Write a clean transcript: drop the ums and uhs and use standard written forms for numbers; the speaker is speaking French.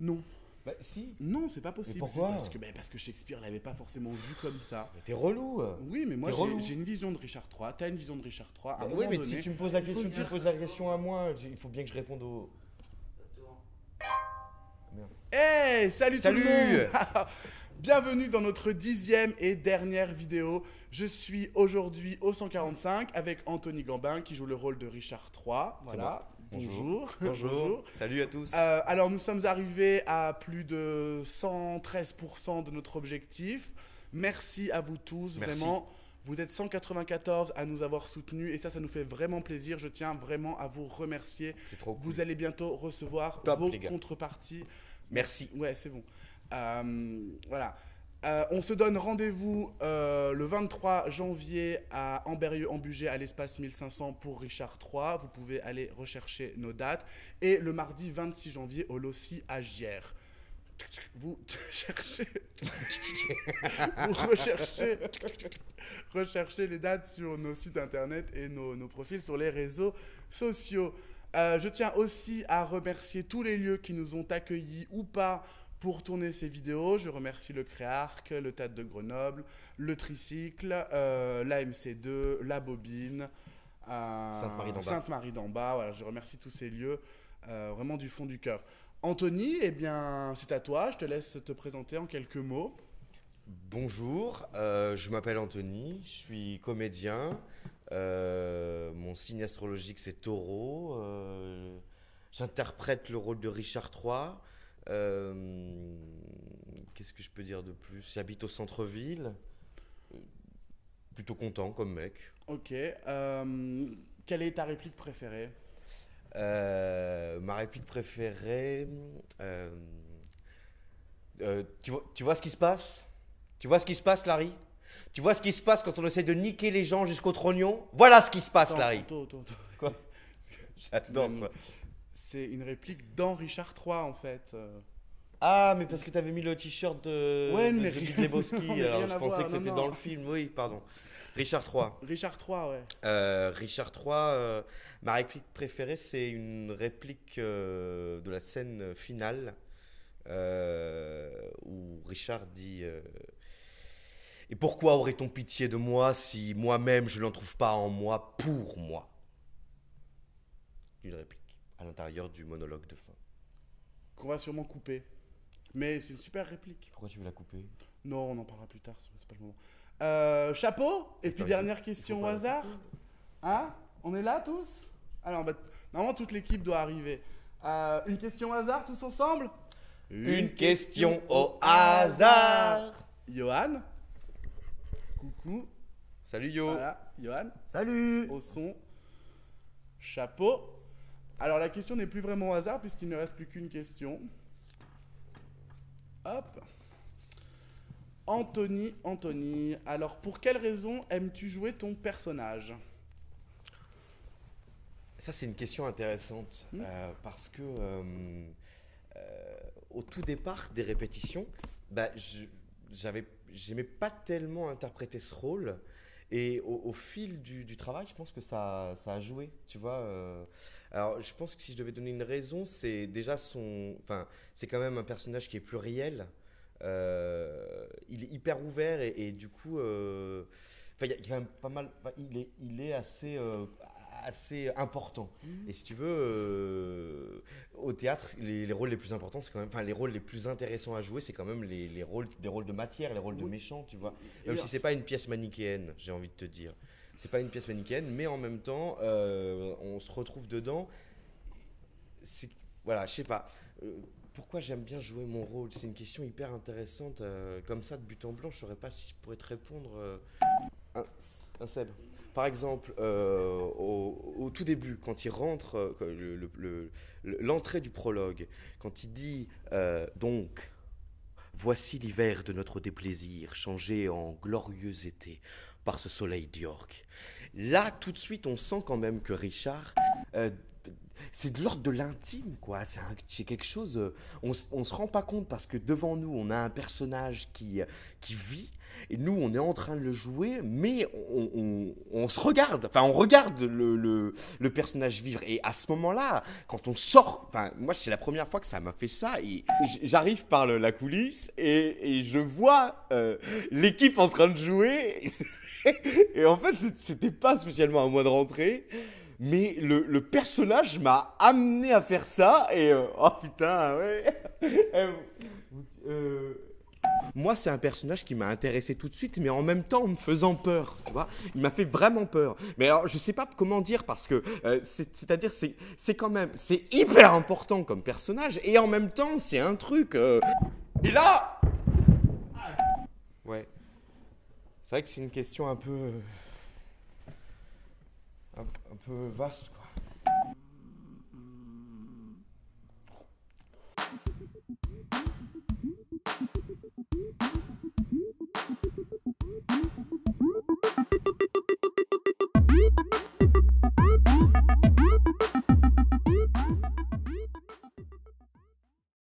Non. Bah si. Non, c'est pas possible. Mais pourquoi? Parce que Shakespeare l'avait pas forcément vu comme ça. Mais t'es relou. Oui, mais moi T'es relou. j'ai une vision de Richard III. T'as une vision de Richard III. À un Bah, moment oui, mais donné, si tu me poses la il faut question, se tu me dire- poses la question à moi. Il faut bien que je réponde au. Merde. Hey, salut tout Salut. le monde. Bienvenue dans notre 10e et dernière vidéo. Je suis aujourd'hui au 145 avec Anthony Gambin qui joue le rôle de Richard III. Voilà. Bonjour. Bonjour. Salut à tous. Alors nous sommes arrivés à plus de 113% de notre objectif. Merci à vous tous, Merci. vraiment. Vous êtes 194 à nous avoir soutenus et ça nous fait vraiment plaisir. Je tiens vraiment à vous remercier. C'est trop cool. Vous allez bientôt recevoir Top, vos les gars. contreparties. Merci. Ouais, c'est bon. Voilà. On se donne rendez-vous le 23 janvier à Ambérieu-en-Bugey à l'espace 1500 pour Richard III. Vous pouvez aller rechercher nos dates. Et le mardi 26 janvier au Lossy à Gières. Vous cherchez, vous recherchez les dates sur nos sites internet et nos profils sur les réseaux sociaux. Je tiens aussi à remercier tous les lieux qui nous ont accueillis ou pas pour tourner ces vidéos. Je remercie le Créarc, le Théâtre de Grenoble, le Tricycle, l'AMC2, la Bobine, Sainte-Marie d'en Bas. Voilà, je remercie tous ces lieux vraiment du fond du cœur. Anthony, eh bien, c'est à toi. Je te laisse te présenter en quelques mots. Bonjour, je m'appelle Anthony, je suis comédien. Mon signe astrologique c'est Taureau. J'interprète le rôle de Richard III. Qu'est-ce que je peux dire de plus? J'habite au centre-ville. Plutôt content comme mec. Ok. Quelle est ta réplique préférée? Ma réplique préférée. Tu vois ce qui se passe? Tu vois ce qui se passe, Larry? Tu vois ce qui se passe quand on essaie de niquer les gens jusqu'au trognon? Voilà ce qui se passe, Larry. Attends. Quoi? J'adore ça. C'est une réplique dans Richard III, en fait. Ah, mais parce que t'avais mis le t-shirt Ouais, de mais The Big Lebowski, non, mais alors rien je à pensais voir, que c'était non. dans le film. Oui, pardon. Richard III. Richard III, ouais. Richard III, ma réplique préférée, c'est une réplique de la scène finale où Richard dit et pourquoi aurait-on pitié de moi si moi-même je n'en trouve pas en moi pour moi? Une réplique à l'intérieur du monologue de fin. Qu'on va sûrement couper. Mais c'est une super réplique. Pourquoi tu veux la couper? Non, on en parlera plus tard, c'est pas le moment. Chapeau. Et puis Attends, dernière question au hasard. Hein? On est là tous? Alors, normalement toute l'équipe doit arriver. Une question au hasard tous ensemble? Une question au hasard. Johan. Coucou. Salut Yo. Voilà, Johan. Salut. Au son. Chapeau. Alors la question n'est plus vraiment au hasard puisqu'il ne reste plus qu'une question. Hop. Anthony, alors pour quelle raison aimes-tu jouer ton personnage? Ça, c'est une question intéressante parce que au tout départ des répétitions, j'aimais pas tellement interpréter ce rôle et au fil du travail, je pense que ça a joué, tu vois. Alors, je pense que si je devais donner une raison, c'est déjà c'est quand même un personnage qui est pluriel. Il est hyper ouvert et du coup, il y a quand même pas mal. Il est assez important. Et si tu veux, au théâtre, les rôles les plus importants, c'est quand même, les rôles les plus intéressants à jouer, c'est quand même des rôles de matière, les rôles de méchants, tu vois. Même si c'est pas une pièce manichéenne, j'ai envie de te dire. C'est pas une pièce manichéenne, mais en même temps, on se retrouve dedans. Voilà, je sais pas. Pourquoi j'aime bien jouer mon rôle? C'est une question hyper intéressante. Comme ça, de but en blanc, je saurais pas si je pourrais te répondre. Un Seb. Par exemple, au tout début, quand il rentre, l'entrée du prologue, quand il dit donc, voici l'hiver de notre déplaisir, changé en glorieux été par ce soleil d'York. Là, tout de suite, on sent quand même que Richard c'est de l'ordre de l'intime, quoi. C'est quelque chose. On se rend pas compte parce que devant nous, on a un personnage qui vit. Et nous, on est en train de le jouer, mais on se regarde. Enfin, on regarde le personnage vivre. Et à ce moment-là, quand on sort, enfin, moi, c'est la première fois que ça m'a fait ça. Et j'arrive par la coulisse et je vois l'équipe en train de jouer. Et en fait, c'était pas spécialement à moi de rentrer. Mais le personnage m'a amené à faire ça. Et oh putain, ouais. Moi, c'est un personnage qui m'a intéressé tout de suite, mais en même temps en me faisant peur, tu vois. Il m'a fait vraiment peur. Mais alors, je sais pas comment dire parce que, c'est-à-dire, c'est quand même, c'est hyper important comme personnage, et en même temps, c'est un truc. Et là, ouais, c'est vrai que c'est une question un peu vaste, quoi.